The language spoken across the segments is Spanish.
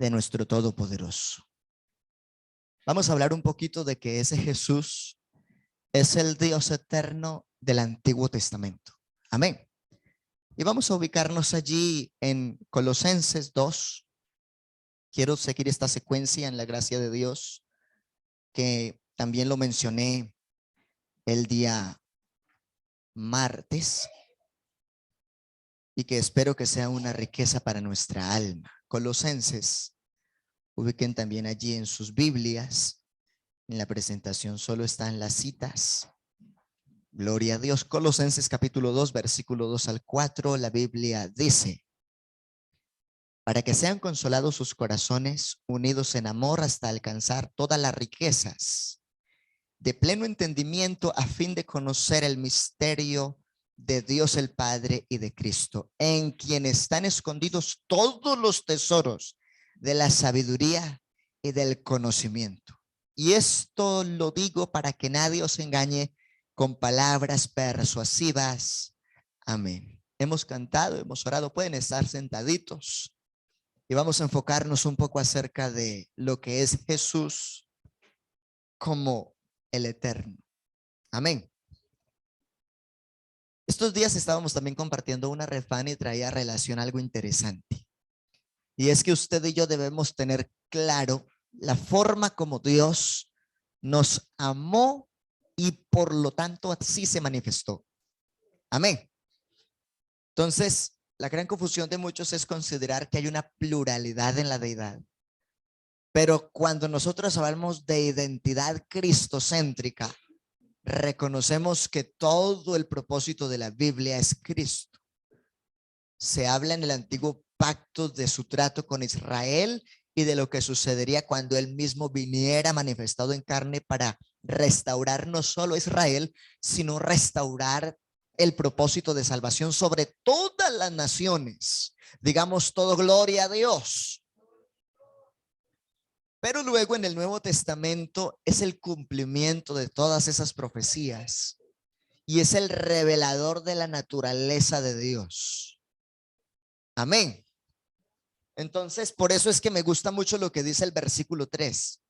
de nuestro Todopoderoso. Vamos a hablar un poquito de que ese Jesús es el Dios eterno del Antiguo Testamento. Amén. Y vamos a ubicarnos allí en Colosenses 2. Quiero seguir esta secuencia en la gracia de Dios, que también lo mencioné el día martes y que espero que sea una riqueza para nuestra alma. Colosenses, ubiquen también allí en sus Biblias. En la presentación solo están las citas. Gloria a Dios. Colosenses capítulo 2, versículo 2 al 4, la Biblia dice: para que sean consolados sus corazones, unidos en amor hasta alcanzar todas las riquezas de pleno entendimiento, a fin de conocer el misterio de Dios el Padre y de Cristo, en quien están escondidos todos los tesoros de la sabiduría y del conocimiento. Y esto lo digo para que nadie os engañe con palabras persuasivas. Amén. Hemos cantado, hemos orado, pueden estar sentaditos y vamos a enfocarnos un poco acerca de lo que es Jesús como el Eterno. Amén. Estos días estábamos también compartiendo una refán y traía a relación algo interesante. Y es que usted y yo debemos tener claro la forma como Dios nos amó y por lo tanto así se manifestó. Amén. Entonces, la gran confusión de muchos es considerar que hay una pluralidad en la deidad. Pero cuando nosotros hablamos de identidad cristocéntrica, reconocemos que todo el propósito de la Biblia es Cristo. Se habla en el antiguo pacto de su trato con Israel y de lo que sucedería cuando él mismo viniera manifestado en carne para restaurar no solo a Israel, sino restaurar el propósito de salvación sobre todas las naciones. Digamos todo gloria a Dios. Pero luego en el Nuevo Testamento es el cumplimiento de todas esas profecías y es el revelador de la naturaleza de Dios. Amén. Entonces, por eso es que me gusta mucho lo que dice el versículo 3.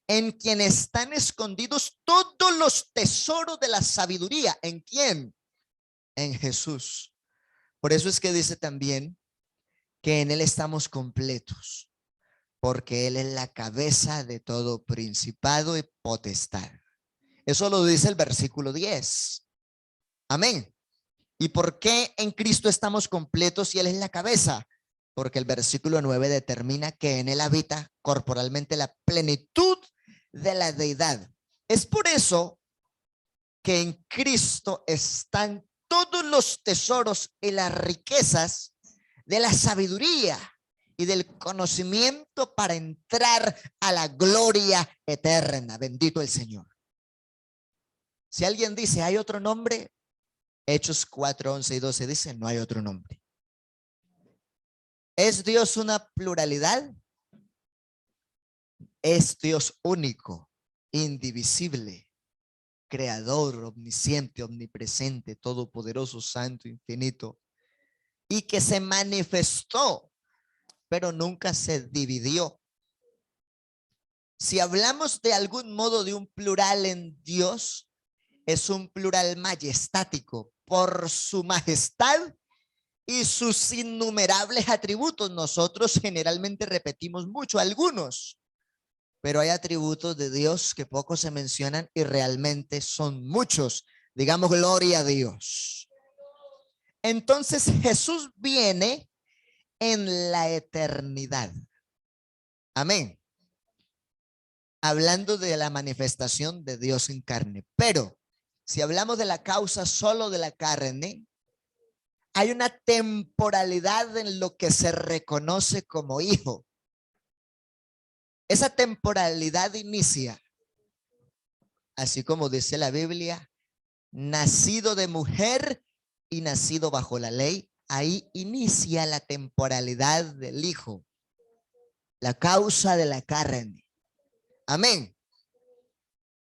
En quien están escondidos todos los tesoros de la sabiduría. ¿En quién? En Jesús. Por eso es que dice también que en él estamos completos, porque él es la cabeza de todo principado y potestad. Eso lo dice el versículo 10. Amén. ¿Y por qué en Cristo estamos completos y él es la cabeza? Porque el versículo 9 determina que en él habita corporalmente la plenitud de la deidad. Es por eso que en Cristo están todos los tesoros y las riquezas de la sabiduría y del conocimiento para entrar a la gloria eterna. Bendito el Señor. Si alguien dice hay otro nombre, Hechos 4, 11 y 12 dice no hay otro nombre. ¿Es Dios una pluralidad? Es Dios único, indivisible, creador, omnisciente, omnipresente, todopoderoso, santo, infinito, y que se manifestó, pero nunca se dividió. Si hablamos de algún modo de un plural en Dios, es un plural majestático por su majestad y sus innumerables atributos. Nosotros generalmente repetimos mucho algunos, pero hay atributos de Dios que pocos se mencionan y realmente son muchos. Digamos gloria a Dios. Entonces Jesús viene en la eternidad. Amén. Hablando de la manifestación de Dios en carne. Pero si hablamos de la causa solo de la carne, hay una temporalidad en lo que se reconoce como hijo. Esa temporalidad inicia, así como dice la Biblia, nacido de mujer y nacido bajo la ley. Ahí inicia la temporalidad del hijo, la causa de la carne. Amén.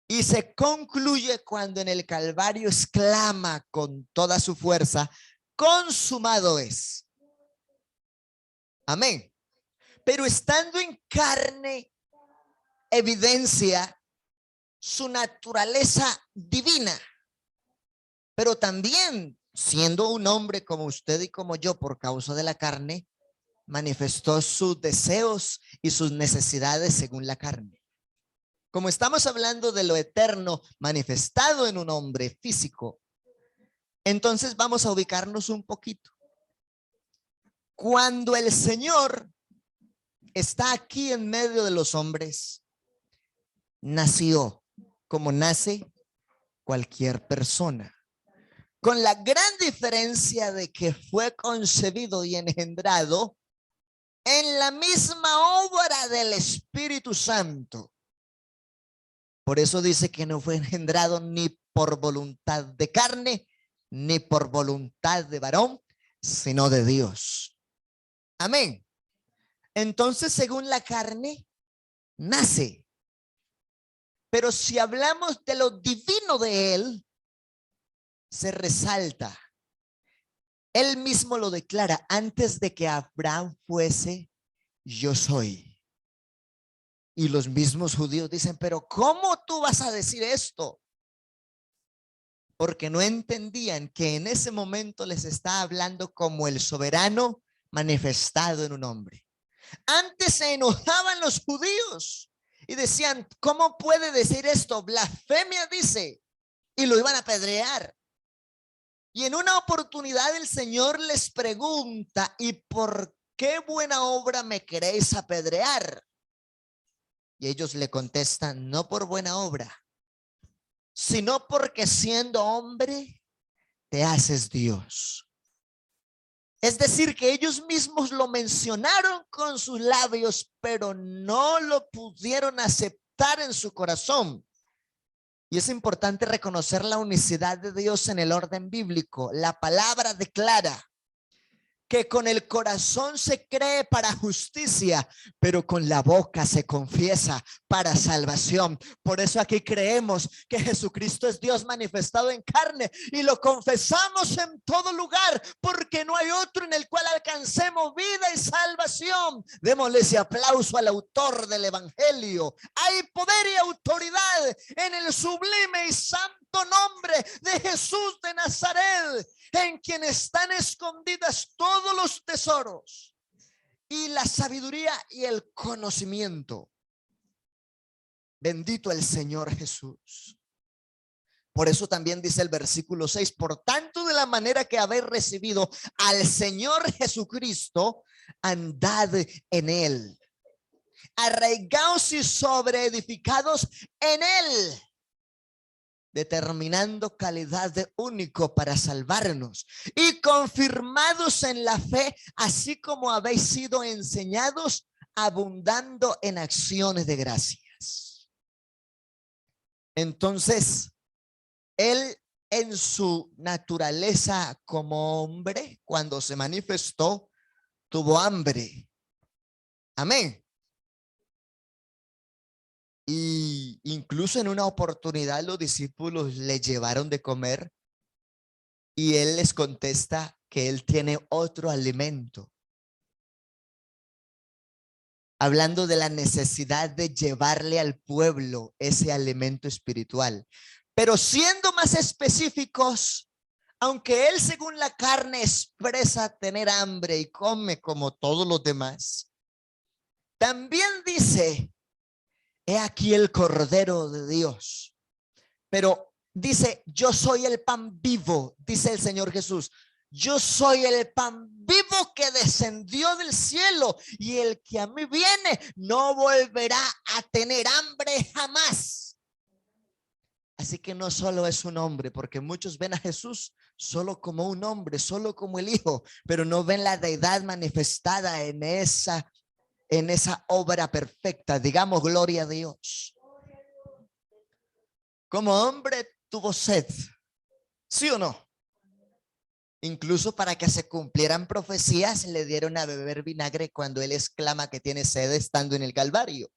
Y se concluye cuando en el Calvario exclama con toda su fuerza, consumado es. Amén. Pero estando en carne, evidencia su naturaleza divina. Pero también, siendo un hombre como usted y como yo, por causa de la carne, manifestó sus deseos y sus necesidades según la carne. Como estamos hablando de lo eterno manifestado en un hombre físico, entonces vamos a ubicarnos un poquito. Cuando el Señor está aquí en medio de los hombres, nació como nace cualquier persona, con la gran diferencia de que fue concebido y engendrado en la misma obra del Espíritu Santo. Por eso dice que no fue engendrado ni por voluntad de carne, ni por voluntad de varón, sino de Dios. Amén. Entonces, según la carne, nace. Pero si hablamos de lo divino de él, se resalta. Él mismo lo declara: antes de que Abraham fuese, yo soy. Y los mismos judíos dicen: pero ¿cómo tú vas a decir esto? Porque no entendían que en ese momento les estaba hablando como el soberano manifestado en un hombre. Antes se enojaban los judíos y decían: ¿cómo puede decir esto? Blasfemia dice. Y lo iban a apedrear. Y en una oportunidad el Señor les pregunta: ¿y por qué buena obra me queréis apedrear? Y ellos le contestan: no por buena obra, sino porque siendo hombre te haces Dios. Es decir, que ellos mismos lo mencionaron con sus labios, pero no lo pudieron aceptar en su corazón. Y es importante reconocer la unicidad de Dios en el orden bíblico. La palabra declara que con el corazón se cree para justicia, pero con la boca se confiesa para salvación. Por eso aquí creemos que Jesucristo es Dios manifestado en carne y lo confesamos en todo lugar, porque no hay otro en el cual alcancemos vida y salvación. Démosle ese aplauso al autor del evangelio. Hay poder y autoridad en el sublime y santo nombre de Jesús de Nazaret, en quien están escondidas todos los tesoros y la sabiduría y el conocimiento. Bendito el Señor Jesús. Por eso también dice el versículo 6: por tanto, de la manera que habéis recibido al Señor Jesucristo, andad en él, arraigados y sobreedificados en él, determinando calidad de único para salvarnos y confirmados en la fe, así como habéis sido enseñados, abundando en acciones de gracias. Entonces, él en su naturaleza como hombre, cuando se manifestó, tuvo hambre. Amén. Y incluso en una oportunidad los discípulos le llevaron de comer y él les contesta que él tiene otro alimento, hablando de la necesidad de llevarle al pueblo ese alimento espiritual. Pero siendo más específicos, aunque él según la carne expresa tener hambre y come como todos los demás, también dice: he aquí el Cordero de Dios. Pero dice: yo soy el pan vivo, dice el Señor Jesús. Yo soy el pan vivo que descendió del cielo, y el que a mí viene no volverá a tener hambre jamás. Así que no solo es un hombre, porque muchos ven a Jesús solo como un hombre, solo como el Hijo, pero no ven la deidad manifestada en esa obra perfecta. Digamos gloria a Dios. Como hombre tuvo sed, ¿sí o no? Incluso para que se cumplieran profecías le dieron a beber vinagre cuando él exclama que tiene sed estando en el Calvario.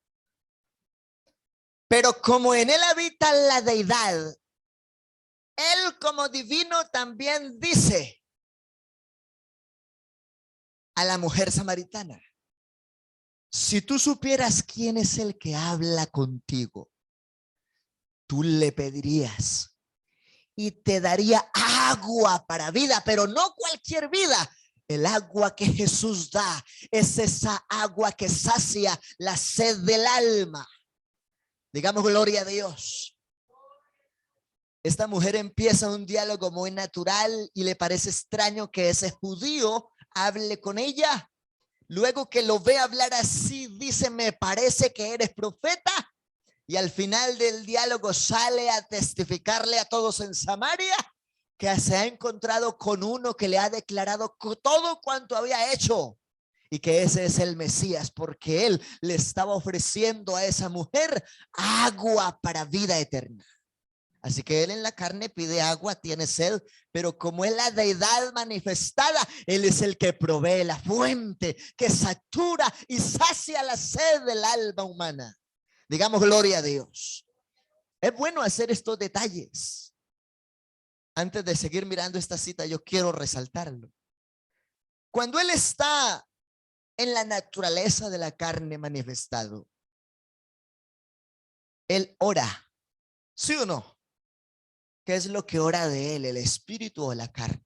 Pero como en él habita la deidad, él como divino también dice a la mujer samaritana: Si tú supieras quién es el que habla contigo, tú le pedirías y te daría agua para vida, pero no cualquier vida. El agua que Jesús da es esa agua que sacia la sed del alma. Digamos gloria a Dios. Esta mujer empieza un diálogo muy natural y le parece extraño que ese judío hable con ella. Luego que lo ve hablar así, dice, me parece que eres profeta. Y al final del diálogo sale a testificarle a todos en Samaria que se ha encontrado con uno que le ha declarado todo cuanto había hecho y que ese es el Mesías, porque él le estaba ofreciendo a esa mujer agua para vida eterna. Así que él en la carne pide agua, tiene sed, pero como es la deidad manifestada, él es el que provee la fuente que satura y sacia la sed del alma humana. Digamos gloria a Dios. Es bueno hacer estos detalles. Antes de seguir mirando esta cita, yo quiero resaltarlo. Cuando él está en la naturaleza de la carne manifestado, él ora, ¿sí o no? ¿Qué es lo que ora de él, el espíritu o la carne?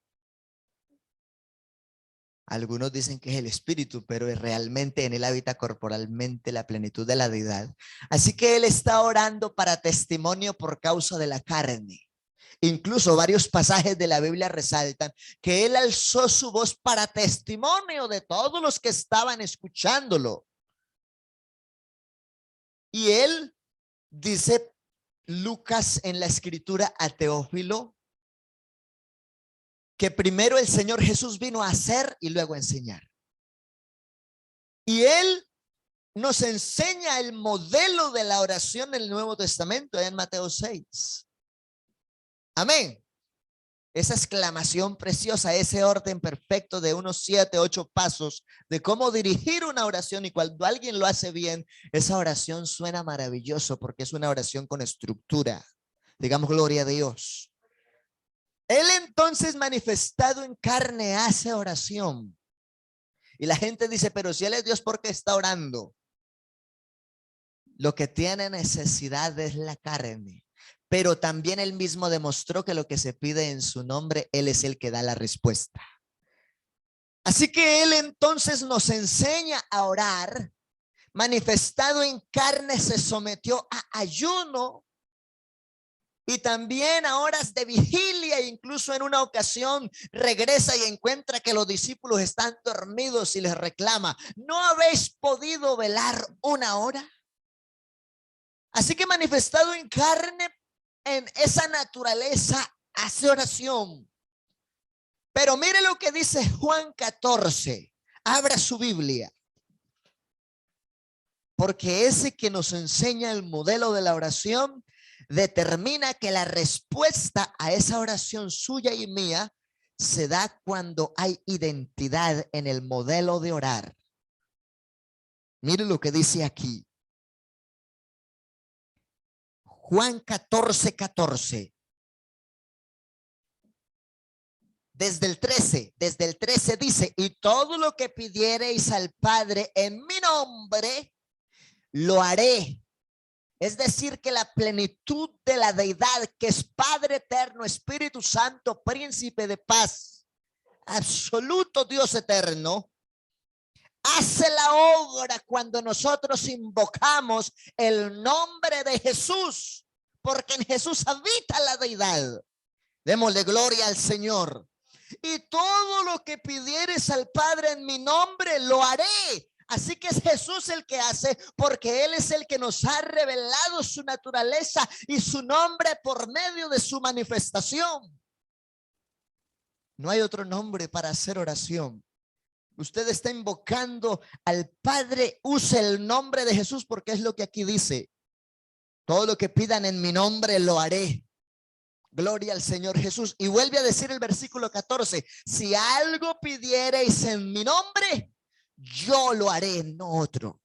Algunos dicen que es el espíritu, pero realmente en él habita corporalmente la plenitud de la deidad. Así que él está orando para testimonio por causa de la carne. Incluso varios pasajes de la Biblia resaltan que él alzó su voz para testimonio de todos los que estaban escuchándolo. Y él dice Lucas en la escritura a Teófilo que primero el Señor Jesús vino a hacer y luego a enseñar. Y él nos enseña el modelo de la oración del Nuevo Testamento en Mateo 6. Amén. Esa exclamación preciosa, ese orden perfecto de unos 7, 8 pasos de cómo dirigir una oración, y cuando alguien lo hace bien, esa oración suena maravilloso porque es una oración con estructura. Digamos gloria a Dios. Él entonces manifestado en carne hace oración. Y la gente dice, pero si él es Dios, ¿por qué está orando? Lo que tiene necesidad es la carne. Pero también él mismo demostró que lo que se pide en su nombre, él es el que da la respuesta. Así que él entonces nos enseña a orar. Manifestado en carne se sometió a ayuno y también a horas de vigilia. Incluso en una ocasión regresa y encuentra que los discípulos están dormidos y les reclama, ¿no habéis podido velar una hora? Así que manifestado en carne, en esa naturaleza, hace oración. Pero mire lo que dice Juan 14. Abra su Biblia. Porque ese que nos enseña el modelo de la oración determina que la respuesta a esa oración suya y mía se da cuando hay identidad en el modelo de orar. Mire lo que dice aquí. Juan 14, 14. Desde el 13 dice, y todo lo que pidiereis al Padre en mi nombre, lo haré. Es decir, que la plenitud de la deidad, que es Padre eterno, Espíritu Santo, príncipe de paz, absoluto Dios eterno, hace la obra cuando nosotros invocamos el nombre de Jesús, porque en Jesús habita la deidad. Démosle gloria al Señor. Y todo lo que pidieres al Padre en mi nombre, lo haré. Así que es Jesús el que hace, porque Él es el que nos ha revelado su naturaleza y su nombre por medio de su manifestación. No hay otro nombre para hacer oración. Usted está invocando al Padre, use el nombre de Jesús, porque es lo que aquí dice. Todo lo que pidan en mi nombre, lo haré. Gloria al Señor Jesús. Y vuelve a decir el versículo 14, si algo pidiereis en mi nombre, yo lo haré, no otro.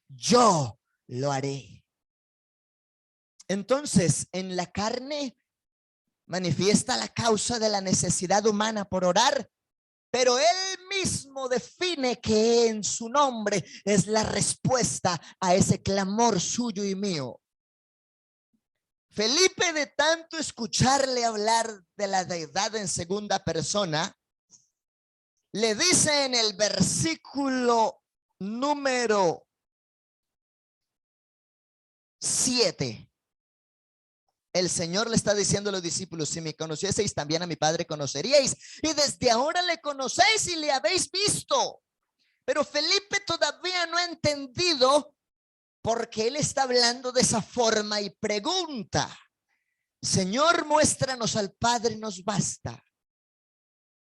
Yo lo haré. Entonces, en la carne manifiesta la causa de la necesidad humana por orar, Pero él mismo define que en su nombre es la respuesta a ese clamor suyo y mío. Felipe, de tanto escucharle hablar de la deidad en segunda persona, le dice en el versículo número 7. El Señor le está diciendo a los discípulos: si me conocieseis, también a mi Padre conoceríais, y desde ahora le conocéis y le habéis visto. Pero Felipe todavía no ha entendido por qué él está hablando de esa forma y pregunta: Señor, muéstranos al Padre, nos basta.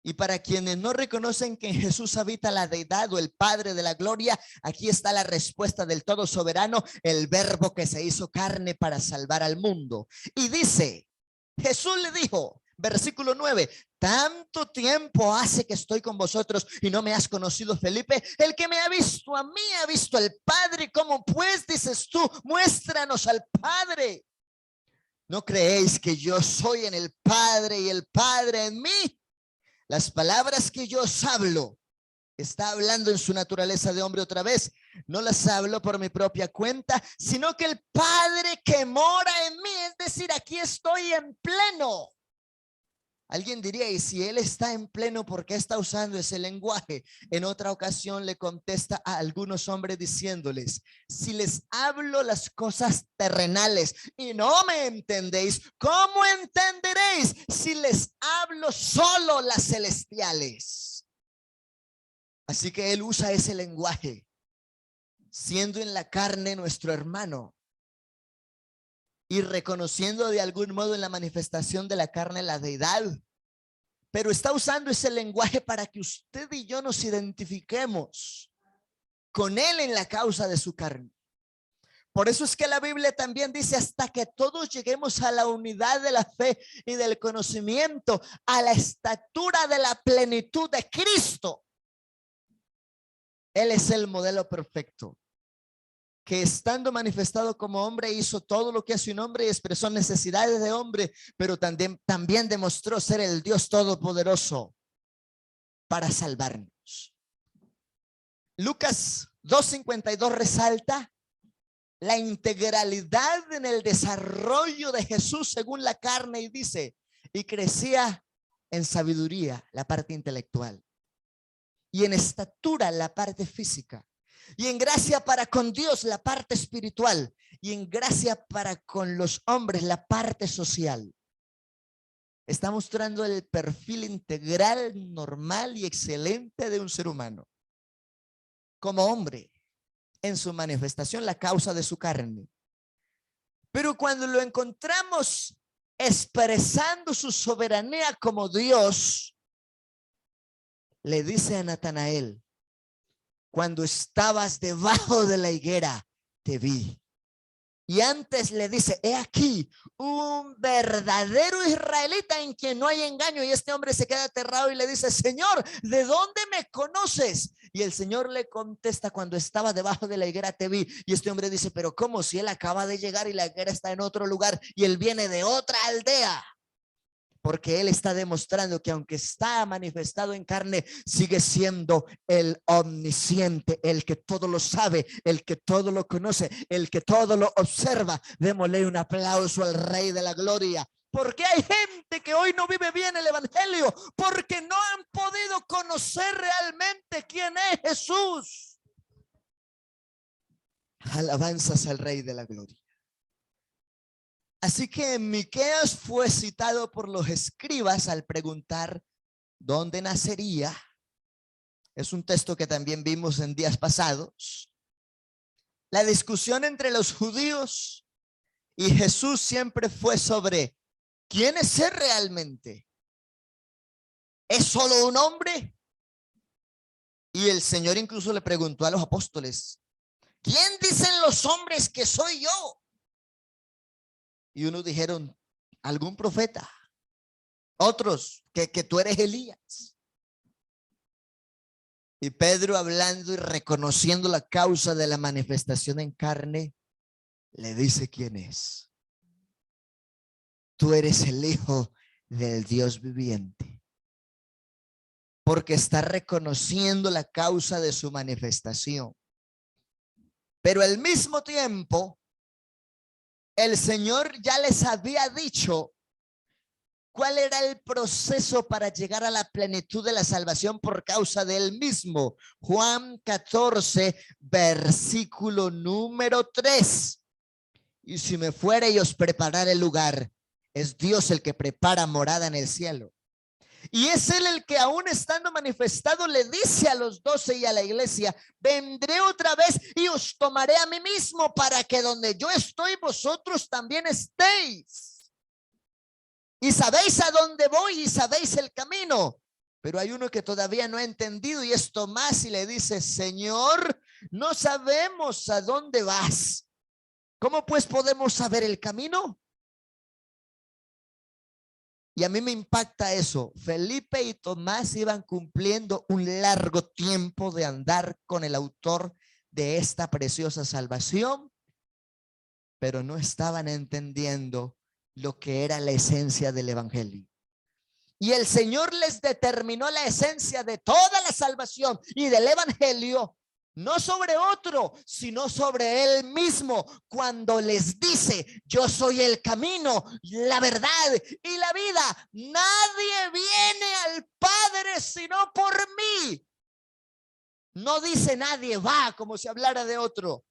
Y para quienes no reconocen que en Jesús habita la deidad o el Padre de la gloria, aquí está la respuesta del todo soberano, el verbo que se hizo carne para salvar al mundo. Y dice, Jesús le dijo, versículo 9, tanto tiempo hace que estoy con vosotros y no me has conocido, Felipe. El que me ha visto a mí ha visto al Padre. ¿Cómo pues dices tú, muéstranos al Padre? ¿No creéis que yo soy en el Padre y el Padre en mí? Las palabras que yo os hablo, está hablando en su naturaleza de hombre otra vez, no las hablo por mi propia cuenta, sino que el Padre que mora en mí, es decir, aquí estoy en pleno. Alguien diría, y si él está en pleno, ¿por qué está usando ese lenguaje? En otra ocasión le contesta a algunos hombres diciéndoles, si les hablo las cosas terrenales y no me entendéis, ¿cómo entenderéis si les hablo solo las celestiales? Así que él usa ese lenguaje, siendo en la carne nuestro hermano y reconociendo de algún modo en la manifestación de la carne la deidad. Pero está usando ese lenguaje para que usted y yo nos identifiquemos con él en la causa de su carne. Por eso es que la Biblia también dice, hasta que todos lleguemos a la unidad de la fe y del conocimiento, a la estatura de la plenitud de Cristo. Él es el modelo perfecto, que estando manifestado como hombre hizo todo lo que hace un hombre y expresó necesidades de hombre, pero también demostró ser el Dios todopoderoso para salvarnos. Lucas 2:52 resalta la integralidad en el desarrollo de Jesús según la carne y dice, y crecía en sabiduría, la parte intelectual, y en estatura, la parte física, y en gracia para con Dios, la parte espiritual, y en gracia para con los hombres, la parte social. Está mostrando el perfil integral, normal y excelente de un ser humano. Como hombre, en su manifestación, la causa de su carne. Pero cuando lo encontramos expresando su soberanía como Dios, le dice a Natanael, cuando estabas debajo de la higuera, te vi. Y antes le dice, he aquí un verdadero israelita en quien no hay engaño. Y este hombre se queda aterrado y le dice, Señor, ¿de dónde me conoces? Y el Señor le contesta, cuando estaba debajo de la higuera te vi. Y este hombre dice, pero ¿cómo si él acaba de llegar y la higuera está en otro lugar y él viene de otra aldea? Porque él está demostrando que aunque está manifestado en carne, sigue siendo el omnisciente, el que todo lo sabe, el que todo lo conoce, el que todo lo observa. Démosle un aplauso al Rey de la Gloria. Porque hay gente que hoy no vive bien el evangelio, porque no han podido conocer realmente quién es Jesús. Alabanzas al Rey de la Gloria. Así que Miqueas fue citado por los escribas al preguntar dónde nacería. Es un texto que también vimos en días pasados. La discusión entre los judíos y Jesús siempre fue sobre quién es él realmente. ¿Es solo un hombre? Y el Señor incluso le preguntó a los apóstoles, ¿quién dicen los hombres que soy yo? Y unos dijeron, algún profeta. Otros, que tú eres Elías. Y Pedro, hablando y reconociendo la causa de la manifestación en carne, le dice quién es. Tú eres el Hijo del Dios viviente. porque está reconociendo la causa de su manifestación. Pero al mismo tiempo, el Señor ya les había dicho cuál era el proceso para llegar a la plenitud de la salvación por causa de él mismo. Juan 14, versículo número 3. Y si me fuere y os prepararé el lugar, es Dios el que prepara morada en el cielo. Y es él el que, aún estando manifestado, le dice a los 12 y a la iglesia: vendré otra vez y os tomaré a mí mismo, para que donde yo estoy, vosotros también estéis. Y sabéis a dónde voy y sabéis el camino. Pero hay uno que todavía no ha entendido, y es Tomás, y le dice: Señor, no sabemos a dónde vas. ¿Cómo pues podemos saber el camino? Y a mí me impacta eso. Felipe y Tomás iban cumpliendo un largo tiempo de andar con el autor de esta preciosa salvación, pero no estaban entendiendo lo que era la esencia del evangelio. Y el Señor les determinó la esencia de toda la salvación y del evangelio, no sobre otro, sino sobre él mismo, cuando les dice: yo soy el camino, la verdad y la vida. Nadie viene al Padre sino por mí. No dice nadie va, como si hablara de otro.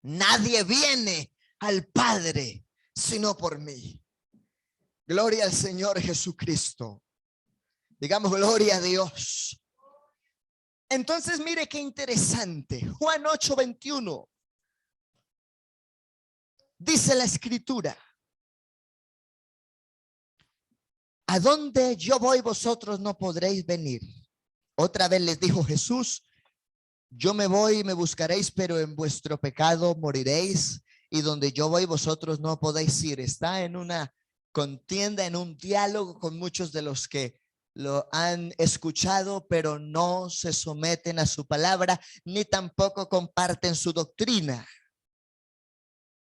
Nadie viene al Padre sino por mí. Gloria al Señor Jesucristo. Digamos gloria a Dios. Entonces, mire qué interesante. Juan 8:21. Dice la escritura: a donde yo voy, vosotros no podréis venir. Otra vez les dijo Jesús: yo me voy y me buscaréis, pero en vuestro pecado moriréis. Y donde yo voy, vosotros no podéis ir. Está en una contienda, en un diálogo con muchos de los que lo han escuchado, pero no se someten a su palabra, ni tampoco comparten su doctrina.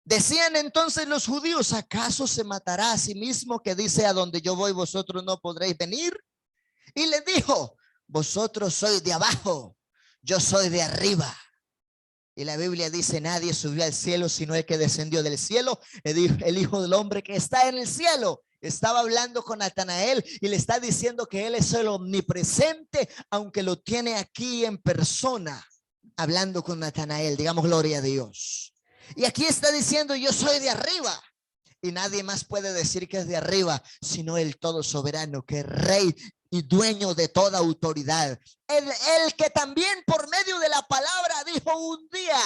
Decían entonces los judíos: ¿acaso se matará a sí mismo, que dice: a donde yo voy, vosotros no podréis venir? Y le dijo: vosotros sois de abajo, yo soy de arriba. Y la Biblia dice: nadie subió al cielo sino el que descendió del cielo, el Hijo del Hombre que está en el cielo. Estaba hablando con Natanael y le está diciendo que él es el omnipresente, aunque lo tiene aquí en persona, hablando con Natanael. Digamos gloria a Dios. Y aquí está diciendo: yo soy de arriba. Y nadie más puede decir que es de arriba sino el todo soberano, que es rey y dueño de toda autoridad. El que también por medio de la palabra dijo un día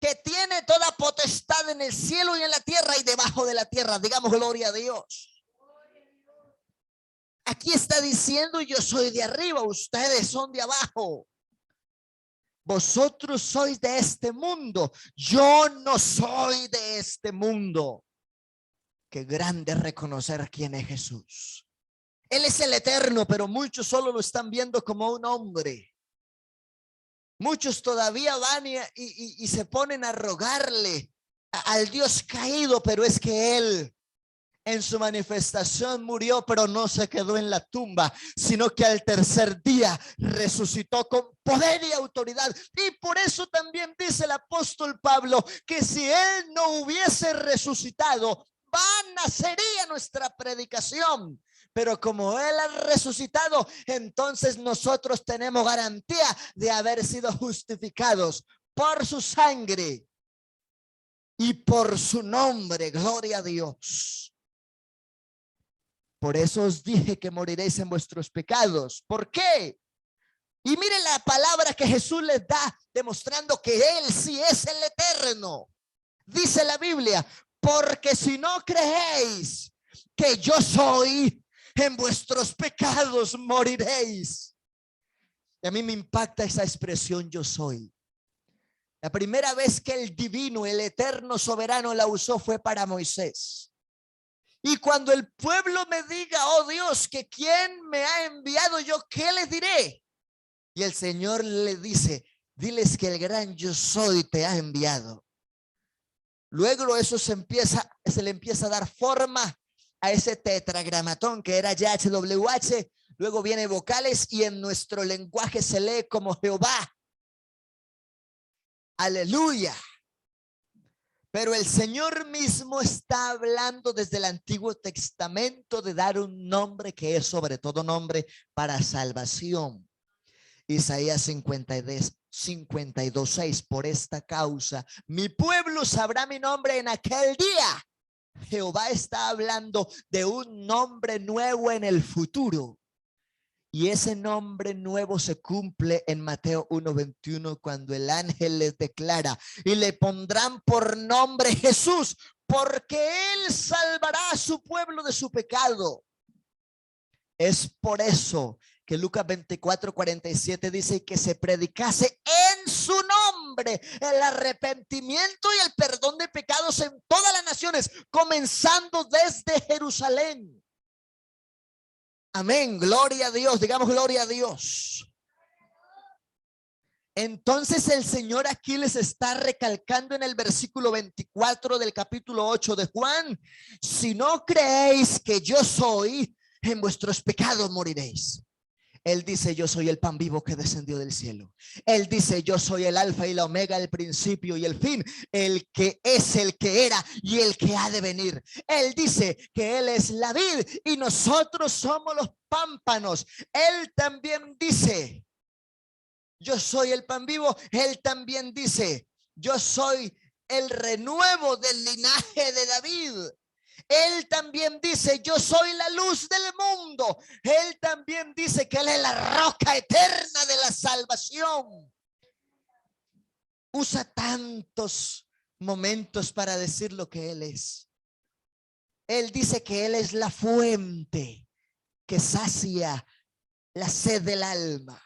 que tiene toda potestad en el cielo y en la tierra y debajo de la tierra. Digamos gloria a Dios. Aquí está diciendo: yo soy de arriba, ustedes son de abajo. Vosotros sois de este mundo, yo no soy de este mundo. Qué grande reconocer quién es Jesús. Él es el eterno, pero muchos solo lo están viendo como un hombre. Muchos todavía van y se ponen a rogarle al Dios caído, pero es que Él en su manifestación murió, pero no se quedó en la tumba, sino que al tercer día resucitó con poder y autoridad. Y por eso también dice el apóstol Pablo que si Él no hubiese resucitado, vana sería nuestra predicación. Pero como Él ha resucitado, entonces nosotros tenemos garantía de haber sido justificados por su sangre y por su nombre. Gloria a Dios. Por eso os dije que moriréis en vuestros pecados. ¿Por qué? Y miren la palabra que Jesús les da, demostrando que Él sí es el eterno. Dice la Biblia: porque si no creéis que yo soy, en vuestros pecados moriréis. Y a mí me impacta esa expresión: yo soy. La primera vez que el divino, el eterno soberano la usó fue para Moisés. Y cuando el pueblo me diga: oh Dios, que quién me ha enviado, yo qué les diré. Y el Señor le dice: diles que el gran yo soy te ha enviado. Luego eso se le empieza a dar forma a ese tetragramatón que era YHWH, luego viene vocales y en nuestro lenguaje se lee como Jehová. Aleluya. Pero el Señor mismo está hablando desde el Antiguo Testamento de dar un nombre que es sobre todo nombre para salvación. Isaías 52:6, por esta causa mi pueblo sabrá mi nombre en aquel día. Jehová está hablando de un nombre nuevo en el futuro. Y ese nombre nuevo se cumple en Mateo 1:21 cuando el ángel les declara: y le pondrán por nombre Jesús, porque él salvará a su pueblo de su pecado. Es por eso que Lucas 24:47 dice que se predicase en su nombre el arrepentimiento y el perdón de pecados en todas las naciones, comenzando desde Jerusalén. Amén, gloria a Dios, digamos gloria a Dios. Entonces el Señor aquí les está recalcando en el versículo 24 del capítulo 8 de Juan: si no creéis que yo soy, en vuestros pecados moriréis. Él dice: yo soy el pan vivo que descendió del cielo. Él dice: yo soy el alfa y la omega, el principio y el fin, el que es, el que era y el que ha de venir. Él dice que él es la vid y nosotros somos los pámpanos. Él también dice: yo soy el pan vivo. Él también dice: yo soy el renuevo del linaje de David. Él también dice: yo soy la luz del mundo. Él también dice que él es la roca eterna de la salvación. Usa tantos momentos para decir lo que él es. Él dice que él es la fuente que sacia la sed del alma.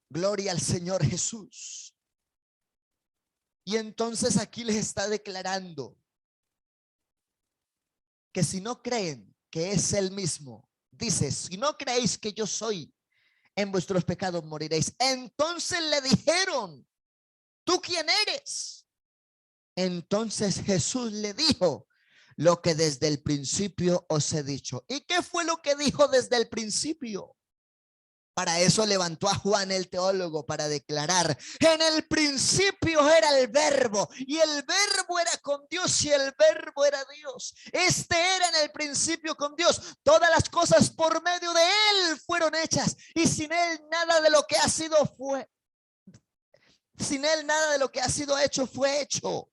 Gloria al Señor Jesús. Y entonces aquí les está declarando que si no creen que es él mismo, dice: si no creéis que yo soy, en vuestros pecados moriréis. Entonces le dijeron: ¿tú quién eres? Entonces Jesús le dijo: lo que desde el principio os he dicho. ¿Y qué fue lo que dijo desde el principio? Para eso levantó a Juan el teólogo, para declarar: en el principio era el verbo, y el verbo era con Dios, y el verbo era Dios. Este era en el principio con Dios. Todas las cosas por medio de él fueron hechas, y sin él nada de lo que ha sido hecho fue hecho.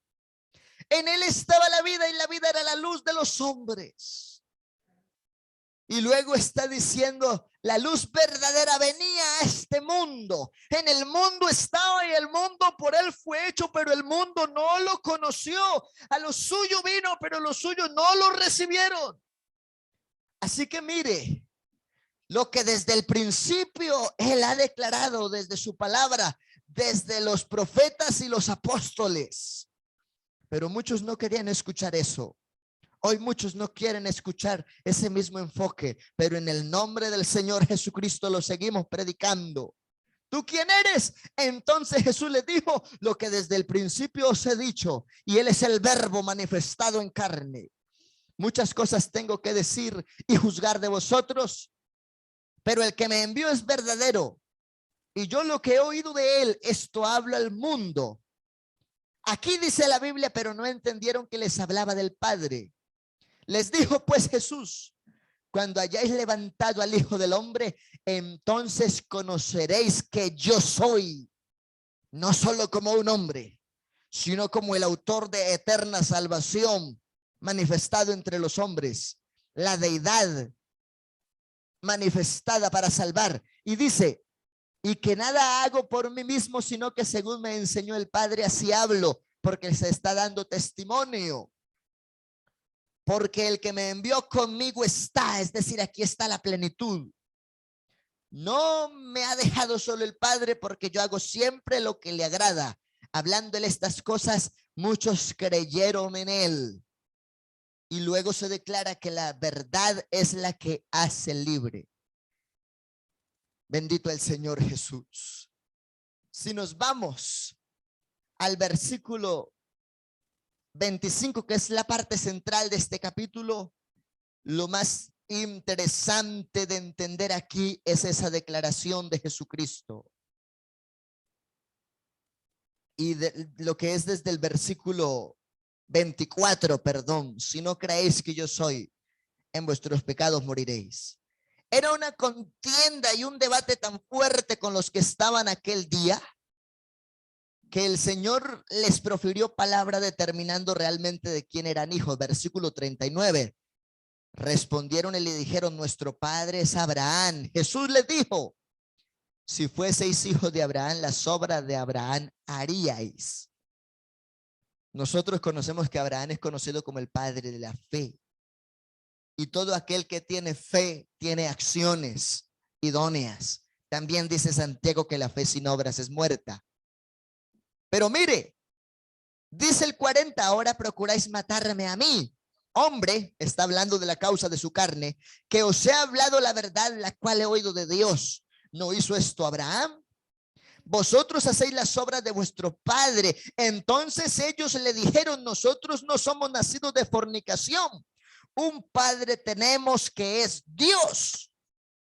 En él estaba la vida, y la vida era la luz de los hombres. Y luego está diciendo: la luz verdadera venía a este mundo. En el mundo estaba y el mundo por él fue hecho, pero el mundo no lo conoció. A lo suyo vino, pero los suyos no lo recibieron. Así que mire, lo que desde el principio él ha declarado desde su palabra, desde los profetas y los apóstoles. Pero muchos no querían escuchar eso. Hoy muchos no quieren escuchar ese mismo enfoque, pero en el nombre del Señor Jesucristo lo seguimos predicando. ¿Tú quién eres? Entonces Jesús les dijo: lo que desde el principio os he dicho, y él es el verbo manifestado en carne. Muchas cosas tengo que decir y juzgar de vosotros, pero el que me envió es verdadero, y yo lo que he oído de él, esto hablo al mundo. Aquí dice la Biblia, pero no entendieron que les hablaba del Padre. Les dijo pues Jesús: cuando hayáis levantado al Hijo del Hombre, entonces conoceréis que yo soy, no solo como un hombre, sino como el autor de eterna salvación manifestado entre los hombres, la deidad manifestada para salvar. Y dice: y que nada hago por mí mismo, sino que según me enseñó el Padre, así hablo, porque se está dando testimonio. Porque el que me envió conmigo está, es decir, aquí está la plenitud. No me ha dejado solo el Padre, porque yo hago siempre lo que le agrada. Hablándole estas cosas, muchos creyeron en él. Y luego se declara que la verdad es la que hace libre. Bendito el Señor Jesús. Si nos vamos al versículo 25, que es la parte central de este capítulo, lo más interesante de entender aquí es esa declaración de Jesucristo. Y de lo que es desde el versículo 24, perdón, si no creéis que yo soy, en vuestros pecados moriréis. Era una contienda y un debate tan fuerte con los que estaban aquel día, que el Señor les profirió palabra determinando realmente de quién eran hijos. Versículo 39. Respondieron y le dijeron: nuestro padre es Abraham. Jesús les dijo: si fueseis hijos de Abraham, las obras de Abraham haríais. Nosotros conocemos que Abraham es conocido como el padre de la fe. Y todo aquel que tiene fe tiene acciones idóneas. También dice Santiago que la fe sin obras es muerta. Pero mire, dice el 40, ahora procuráis matarme a mí, hombre, está hablando de la causa de su carne, que os he hablado la verdad, la cual he oído de Dios. ¿No hizo esto Abraham? Vosotros hacéis las obras de vuestro padre. Entonces ellos le dijeron: nosotros no somos nacidos de fornicación. Un padre tenemos, que es Dios.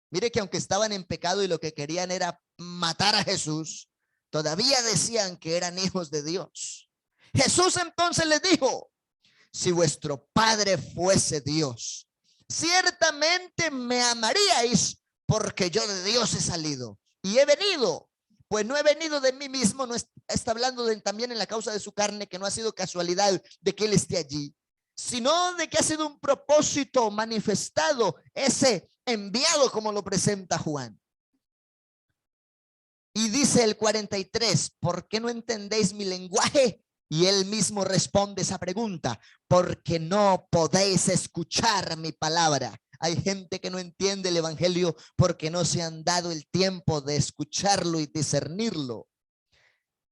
Mire que aunque estaban en pecado y lo que querían era matar a Jesús, todavía decían que eran hijos de Dios. Jesús entonces les dijo: si vuestro padre fuese Dios, ciertamente me amaríais, porque yo de Dios he salido y he venido. Pues no he venido de mí mismo, no está hablando también en la causa de su carne, que no ha sido casualidad de que él esté allí, sino de que ha sido un propósito manifestado, ese enviado, como lo presenta Juan. Y dice el 43, ¿por qué no entendéis mi lenguaje? Y él mismo responde esa pregunta: porque no podéis escuchar mi palabra. Hay gente que no entiende el evangelio porque no se han dado el tiempo de escucharlo y discernirlo.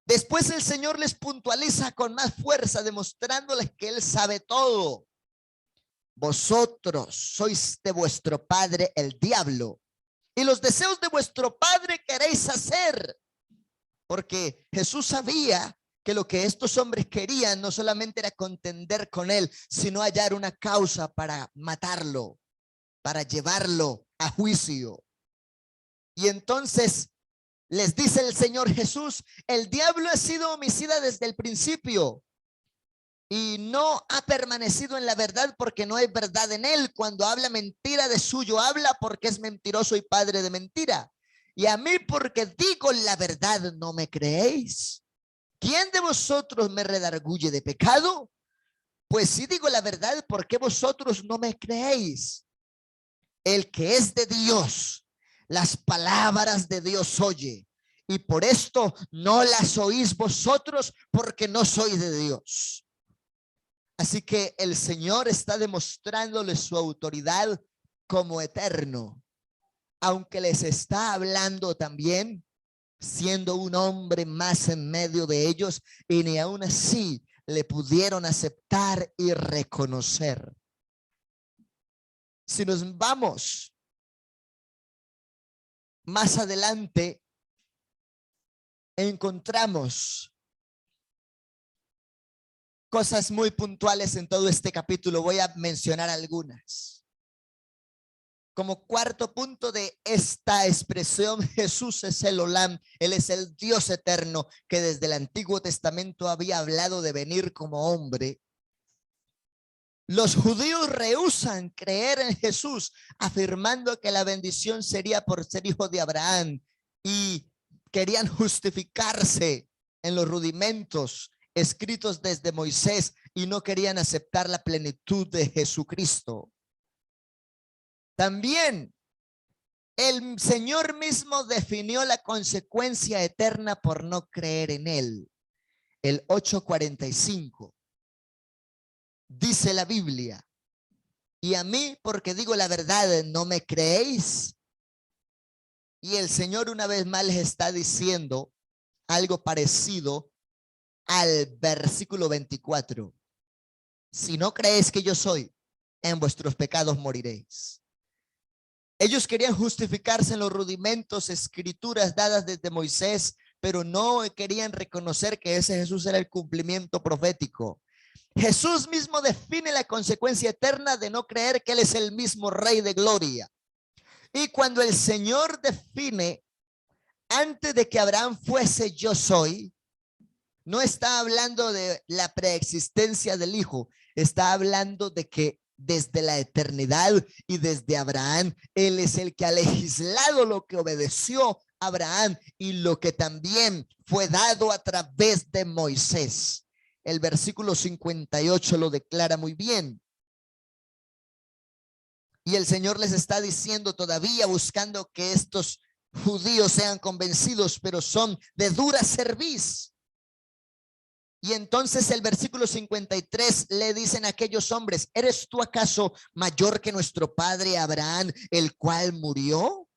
Después el Señor les puntualiza con más fuerza, demostrándoles que él sabe todo. Vosotros sois de vuestro padre el diablo, y los deseos de vuestro padre queréis hacer. Porque Jesús sabía que lo que estos hombres querían no solamente era contender con él, sino hallar una causa para matarlo, para llevarlo a juicio. Y entonces les dice el Señor Jesús: el diablo ha sido homicida desde el principio y no ha permanecido en la verdad, porque no hay verdad en él. Cuando habla mentira, de suyo habla, porque es mentiroso y padre de mentira. Y a mí, porque digo la verdad, no me creéis. ¿Quién de vosotros me redarguye de pecado? Pues si digo la verdad, ¿por qué vosotros no me creéis? El que es de Dios, las palabras de Dios oye, y por esto no las oís vosotros, porque no sois de Dios. Así que el Señor está demostrándole su autoridad como eterno, aunque les está hablando también siendo un hombre más en medio de ellos, y ni aún así le pudieron aceptar y reconocer. Si nos vamos más adelante, encontramos cosas muy puntuales en todo este capítulo. Voy a mencionar algunas. Como cuarto punto de esta expresión, Jesús es el Olam. Él es el Dios eterno que desde el Antiguo Testamento había hablado de venir como hombre. Los judíos rehúsan creer en Jesús, afirmando que la bendición sería por ser hijo de Abraham, y querían justificarse en los rudimentos escritos desde Moisés y no querían aceptar la plenitud de Jesucristo. También el Señor mismo definió la consecuencia eterna por no creer en él. El 8:45 dice la Biblia: y a mí, porque digo la verdad, ¿no me creéis? Y el Señor una vez más les está diciendo algo parecido al versículo 24. Si no creéis que yo soy, en vuestros pecados moriréis. Ellos querían justificarse en los rudimentos, escrituras dadas desde Moisés, pero no querían reconocer que ese Jesús era el cumplimiento profético. Jesús mismo define la consecuencia eterna de no creer que Él es el mismo Rey de gloria. Y cuando el Señor define, antes de que Abraham fuese yo soy, no está hablando de la preexistencia del Hijo, está hablando de que desde la eternidad y desde Abraham, Él es el que ha legislado lo que obedeció Abraham y lo que también fue dado a través de Moisés. El versículo 58 lo declara muy bien. Y el Señor les está diciendo todavía, buscando que estos judíos sean convencidos, pero son de dura cerviz. Y entonces el versículo 53 le dicen a aquellos hombres: ¿eres tú acaso mayor que nuestro padre Abraham, el cual murió?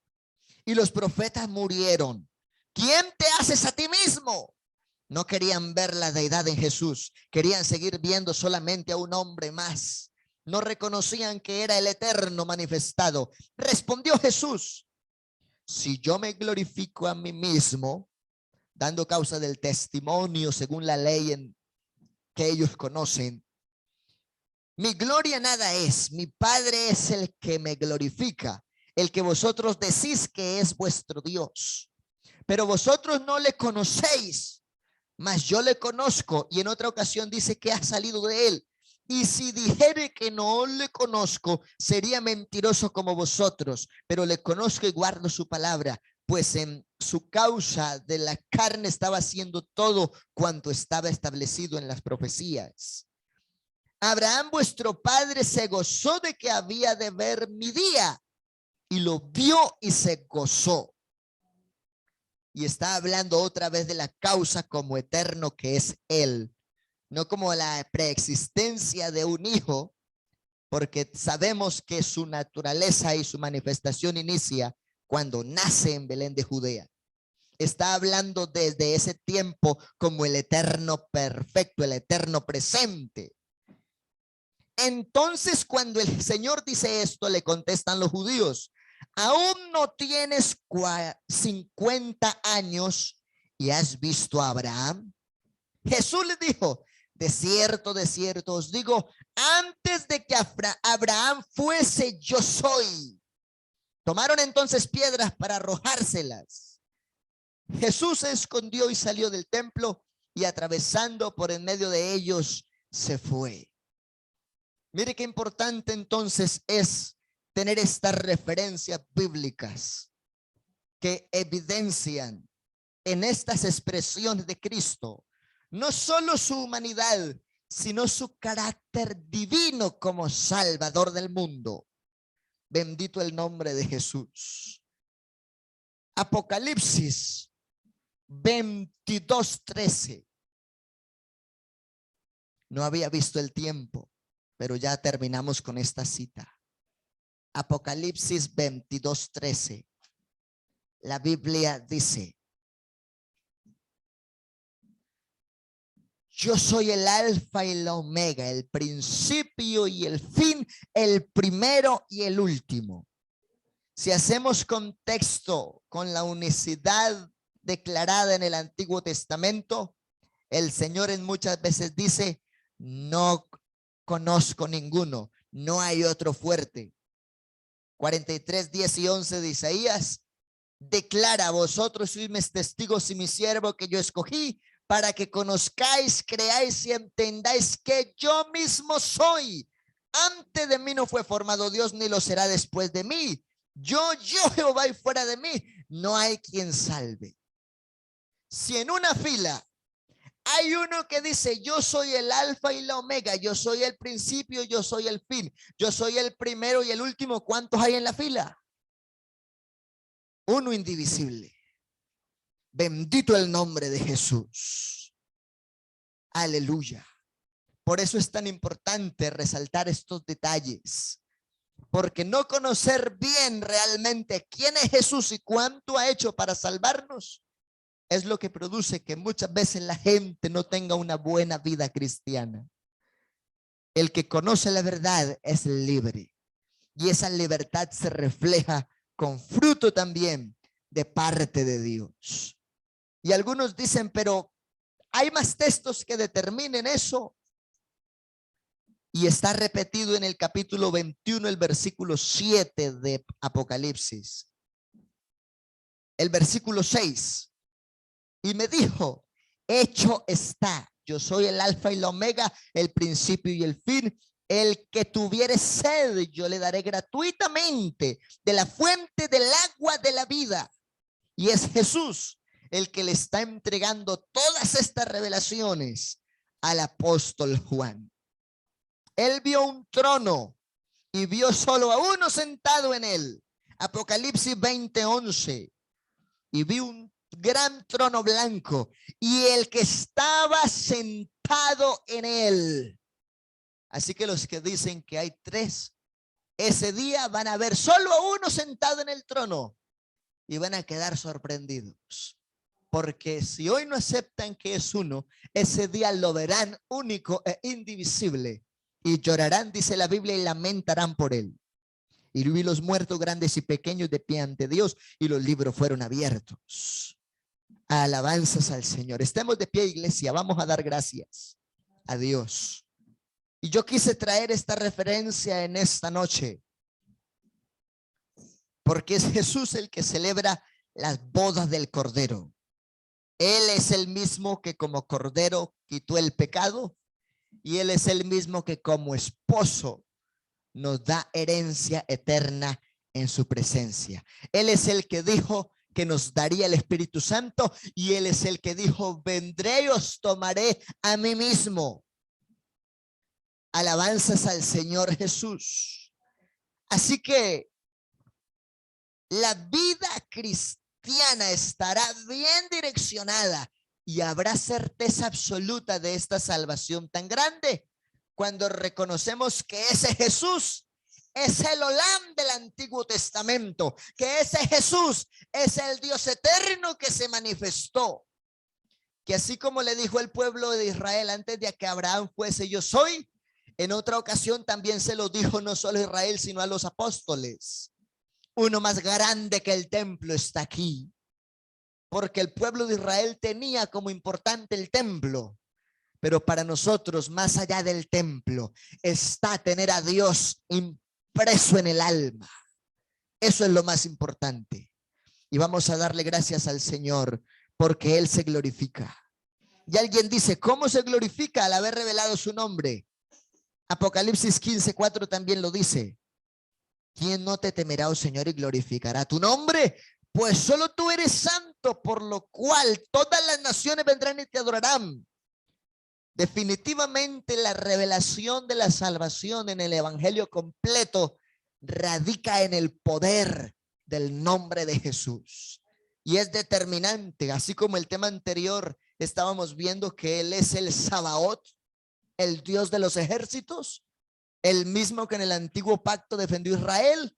Y los profetas murieron. ¿Quién te haces a ti mismo? No querían ver la deidad en Jesús, querían seguir viendo solamente a un hombre más. No reconocían que era el eterno manifestado. Respondió Jesús: si yo me glorifico a mí mismo, dando causa del testimonio según la ley en que ellos conocen, mi gloria nada es, mi Padre es el que me glorifica, el que vosotros decís que es vuestro Dios. Pero vosotros no le conocéis, mas yo le conozco. Y en otra ocasión dice que ha salido de él. Y si dijere que no le conozco, sería mentiroso como vosotros, pero le conozco y guardo su palabra, pues en su causa de la carne estaba haciendo todo cuanto estaba establecido en las profecías. Abraham vuestro padre se gozó de que había de ver mi día, y lo vio y se gozó. Y está hablando otra vez de la causa como eterno que es él, no como la preexistencia de un hijo, porque sabemos que su naturaleza y su manifestación inicia cuando nace en Belén de Judea. Está hablando desde ese tiempo como el eterno perfecto, el eterno presente. Entonces, cuando el Señor dice esto, le contestan los judíos: ¿aún no tienes 50 años y has visto a Abraham? Jesús le dijo: de cierto os digo, antes de que Abraham fuese, yo soy. Tomaron entonces piedras para arrojárselas. Jesús se escondió y salió del templo, y atravesando por en medio de ellos se fue. Mire qué importante entonces es tener estas referencias bíblicas que evidencian en estas expresiones de Cristo no solo su humanidad, sino su carácter divino como Salvador del mundo. Bendito el nombre de Jesús. Apocalipsis 22:13. No había visto el tiempo, pero ya terminamos con esta cita. Apocalipsis 22:13. La Biblia dice: yo soy el alfa y la omega, el principio y el fin, el primero y el último. Si hacemos contexto con la unicidad declarada en el Antiguo Testamento, el Señor en muchas veces dice: no conozco ninguno, no hay otro fuerte. 43:10 y 11 de Isaías declara: vosotros sois mis testigos y mi siervo que yo escogí, para que conozcáis, creáis y entendáis que yo mismo soy. Antes de mí no fue formado Dios, ni lo será después de mí. Yo Jehová, y fuera de mí no hay quien salve. Si en una fila hay uno que dice: yo soy el alfa y la omega, yo soy el principio, yo soy el fin, yo soy el primero y el último, ¿cuántos hay en la fila? Uno indivisible. Bendito el nombre de Jesús. Aleluya. Por eso es tan importante resaltar estos detalles, porque no conocer bien realmente quién es Jesús y cuánto ha hecho para salvarnos es lo que produce que muchas veces la gente no tenga una buena vida cristiana. El que conoce la verdad es libre, y esa libertad se refleja con fruto también de parte de Dios. Y algunos dicen: pero ¿hay más textos que determinen eso? Y está repetido en el capítulo 21, el versículo 7 de Apocalipsis. El versículo 6. Y me dijo, hecho está, yo soy el alfa y la omega, el principio y el fin. El que tuviere sed, yo le daré gratuitamente de la fuente del agua de la vida. Y es Jesús el que le está entregando todas estas revelaciones al apóstol Juan. Él vio un trono y vio solo a uno sentado en él. Apocalipsis 20:11. Y vi un gran trono blanco y el que estaba sentado en él. Así que los que dicen que hay tres, ese día van a ver solo a uno sentado en el trono y van a quedar sorprendidos. Porque si hoy no aceptan que es uno, ese día lo verán único e indivisible y llorarán, dice la Biblia, y lamentarán por él. Y vi los muertos grandes y pequeños de pie ante Dios y los libros fueron abiertos. Alabanzas al Señor. Estemos de pie, iglesia. Vamos a dar gracias a Dios. Y yo quise traer esta referencia en esta noche porque es Jesús el que celebra las bodas del Cordero. Él es el mismo que como Cordero quitó el pecado y Él es el mismo que como esposo nos da herencia eterna en su presencia. Él es el que dijo que nos daría el Espíritu Santo y Él es el que dijo, vendré y os tomaré a mí mismo. Alabanzas al Señor Jesús. Así que la vida cristiana estará bien direccionada y habrá certeza absoluta de esta salvación tan grande cuando reconocemos que ese Jesús es el Olam del Antiguo Testamento, que ese Jesús es el Dios eterno que se manifestó, que así como le dijo el pueblo de Israel antes de que Abraham fuese yo soy, en otra ocasión también se lo dijo no solo a Israel sino a los apóstoles. Uno más grande que el templo está aquí, porque el pueblo de Israel tenía como importante el templo, pero para nosotros más allá del templo está tener a Dios impreso en el alma. Eso es lo más importante y vamos a darle gracias al Señor porque Él se glorifica. Y alguien dice, ¿cómo se glorifica? Al haber revelado su nombre. Apocalipsis 15:4 también lo dice. ¿Quién no te temerá, oh Señor, y glorificará tu nombre? Pues solo tú eres santo, por lo cual todas las naciones vendrán y te adorarán. Definitivamente la revelación de la salvación en el evangelio completo radica en el poder del nombre de Jesús. Y es determinante, así como el tema anterior estábamos viendo que Él es el Sabaoth, el Dios de los ejércitos, el mismo que en el antiguo pacto defendió Israel.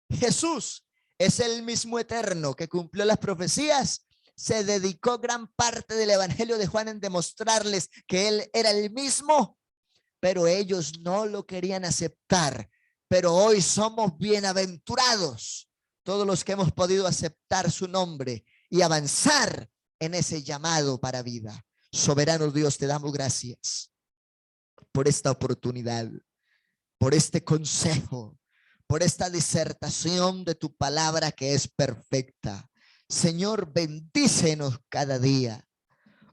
Jesús es el mismo eterno que cumplió las profecías. Se dedicó gran parte del evangelio de Juan en demostrarles que Él era el mismo, pero ellos no lo querían aceptar. Pero hoy somos bienaventurados todos los que hemos podido aceptar su nombre y avanzar en ese llamado para vida. Soberano Dios, te damos gracias por esta oportunidad, por este consejo, por esta disertación de tu palabra que es perfecta. Señor, bendícenos cada día.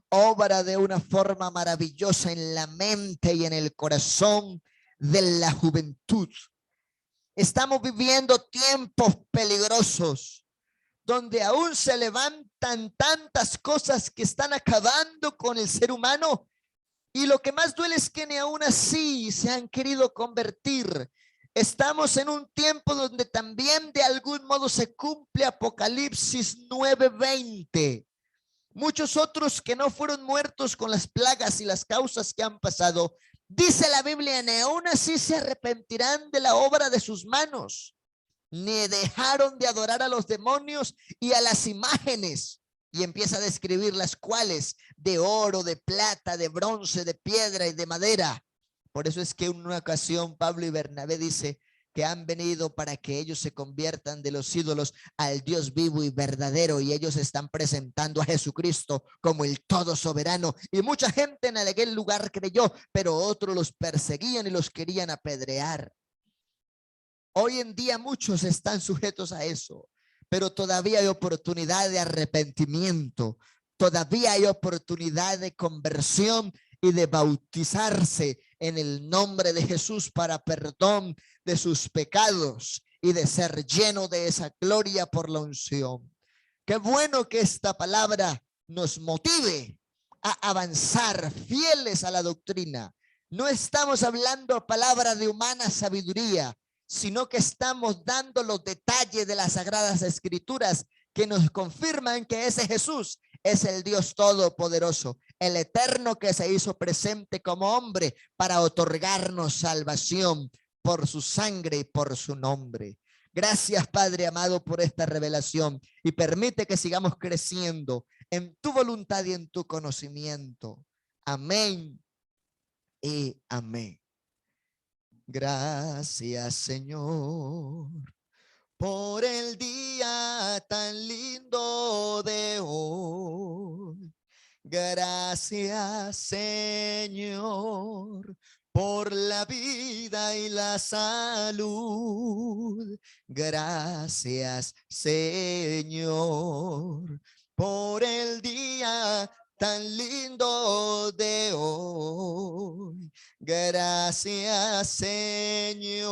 Obra de una forma maravillosa en la mente y en el corazón de la juventud. Estamos viviendo tiempos peligrosos, donde aún se levantan tantas cosas que están acabando con el ser humano. Y lo que más duele es que ni aún así se han querido convertir. Estamos en un tiempo donde también de algún modo se cumple Apocalipsis 9:20. Muchos otros que no fueron muertos con las plagas y las causas que han pasado, dice la Biblia, ni aún así se arrepentirán de la obra de sus manos, ni dejaron de adorar a los demonios y a las imágenes. Y empieza a describir las cuales, de oro, de plata, de bronce, de piedra y de madera. Por eso es que en una ocasión Pablo y Bernabé dice que han venido para que ellos se conviertan de los ídolos al Dios vivo y verdadero, y ellos están presentando a Jesucristo como el todo soberano, y mucha gente en aquel lugar creyó, pero otros los perseguían y los querían apedrear. Hoy en día muchos están sujetos a eso, pero todavía hay oportunidad de arrepentimiento, todavía hay oportunidad de conversión y de bautizarse en el nombre de Jesús para perdón de sus pecados y de ser lleno de esa gloria por la unción. Qué bueno que esta palabra nos motive a avanzar fieles a la doctrina. No estamos hablando palabra de humana sabiduría, sino que estamos dando los detalles de las Sagradas Escrituras que nos confirman que ese Jesús es el Dios Todopoderoso, el Eterno que se hizo presente como hombre para otorgarnos salvación por su sangre y por su nombre. Gracias, Padre amado, por esta revelación, y permite que sigamos creciendo en tu voluntad y en tu conocimiento. Amén y amén. Gracias, Señor, por el día tan lindo de hoy. Gracias, Señor, por la vida y la salud. Gracias, Señor, por el día tan lindo de hoy. Gracias, Señor,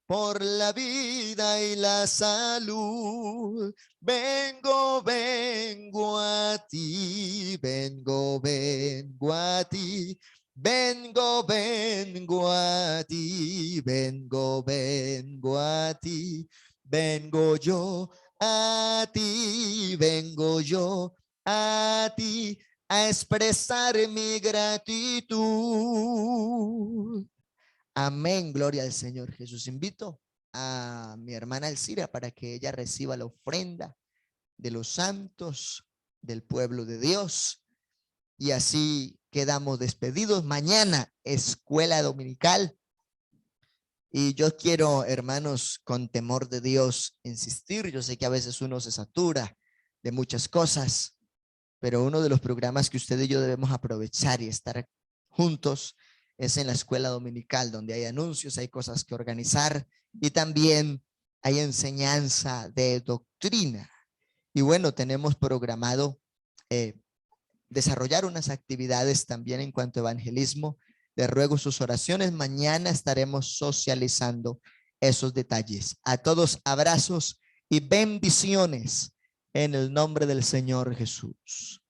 por la vida y la salud. Vengo, vengo a ti, vengo, vengo a ti. Vengo, vengo a ti, vengo, vengo a ti. Vengo yo a ti, vengo yo a ti, a expresar mi gratitud. Amén, gloria al Señor Jesús. Invito a mi hermana Elcira para que ella reciba la ofrenda de los santos del pueblo de Dios, y así quedamos despedidos. Mañana escuela dominical, y yo quiero, hermanos, con temor de Dios insistir. Yo sé que a veces uno se satura de muchas cosas, pero uno de los programas que usted y yo debemos aprovechar y estar juntos es en la escuela dominical, donde hay anuncios, hay cosas que organizar y también hay enseñanza de doctrina. Y bueno, tenemos programado desarrollar unas actividades también en cuanto a evangelismo. Les ruego sus oraciones. Mañana estaremos socializando esos detalles. A todos, abrazos y bendiciones en el nombre del Señor Jesús.